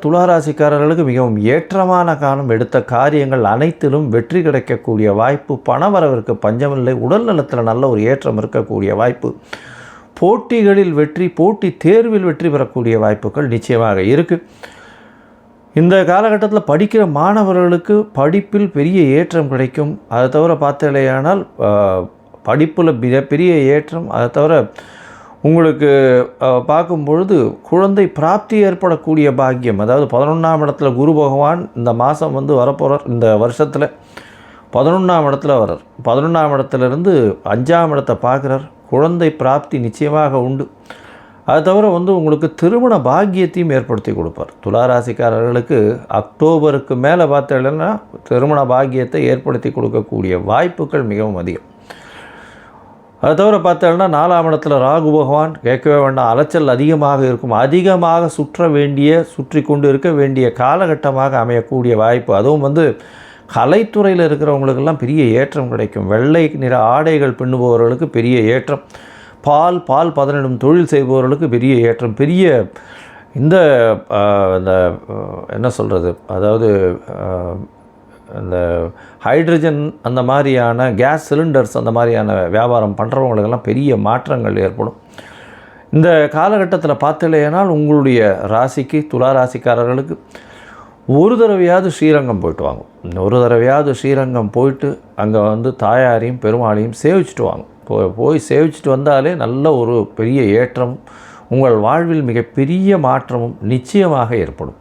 துளாராசிக்காரர்களுக்கு மிகவும் ஏற்றமான காலம். எடுத்த காரியங்கள் அனைத்திலும் வெற்றி கிடைக்கக்கூடிய வாய்ப்பு. பணவரவிற்கு பஞ்சமில்லை. உடல் நலத்தில் நல்ல ஒரு ஏற்றம் இருக்கக்கூடிய வாய்ப்பு. போட்டிகளில் வெற்றி, போட்டி தேர்வில் வெற்றி பெறக்கூடிய வாய்ப்புகள் நிச்சயமாக இருக்குது. இந்த காலகட்டத்தில் படிக்கிற மாணவர்களுக்கு படிப்பில் பெரிய ஏற்றம் கிடைக்கும். அதை தவிர பார்த்தலையானால் படிப்பில் மிகப்பெரிய ஏற்றம். அதை தவிர உங்களுக்கு பார்க்கும் பொழுது குழந்தை பிராப்தி ஏற்படக்கூடிய பாக்கியம். அதாவது 11ஆம் இடத்துல குரு பகவான் இந்த மாதம் வரப்போகிறார். இந்த வருஷத்தில் 11ஆம் இடத்துல வர்றார். 11ஆம் இடத்துலேருந்து 5ஆம் இடத்தை பார்க்குறார். குழந்தை பிராப்தி நிச்சயமாக உண்டு. அது தவிர உங்களுக்கு திருமண பாக்கியத்தையும் ஏற்படுத்தி கொடுப்பார். துளாராசிக்காரர்களுக்கு அக்டோபருக்கு மேலே பார்த்தீங்கன்னா திருமண பாக்கியத்தை ஏற்படுத்தி கொடுக்கக்கூடிய வாய்ப்புகள் மிகவும் அதிகம். அது தவிர பார்த்தோம்னா 4ஆம் இடத்துல ராகு பகவான் கேட்கவே வேண்டாம். அலைச்சல் அதிகமாக இருக்கும். அதிகமாக சுற்றி கொண்டு இருக்க வேண்டிய காலகட்டமாக அமையக்கூடிய வாய்ப்பு. அதுவும் கலைத்துறையில் இருக்கிறவங்களுக்கெல்லாம் பெரிய ஏற்றம் கிடைக்கும். வெள்ளை நிற ஆடைகள் பின்னுபவர்களுக்கு பெரிய ஏற்றம். பால் பதனிடும் தொழில் செய்பவர்களுக்கு பெரிய ஏற்றம். பெரிய இந்த என்ன சொல்கிறது, அதாவது இந்த ஹைட்ரஜன் அந்த மாதிரியான கேஸ் சிலிண்டர்ஸ் அந்த மாதிரியான வியாபாரம் பண்ணுறவங்களுக்கெல்லாம் பெரிய மாற்றங்கள் ஏற்படும். இந்த காலகட்டத்தில் பார்த்தலையானால் உங்களுடைய ராசிக்கு துளாராசிக்காரர்களுக்கு ஒரு தடவையாவது ஸ்ரீரங்கம் போயிட்டு வாங்க. ஒரு தடவையாவது ஸ்ரீரங்கம் போயிட்டு அங்கே தாயாரையும் பெருமாளையும் சேவிச்சுட்டு வாங்க. போய் சேவிச்சுட்டு வந்தாலே நல்ல ஒரு பெரிய ஏற்றம், உங்கள் வாழ்வில் மிகப்பெரிய மாற்றமும் நிச்சயமாக ஏற்படும்.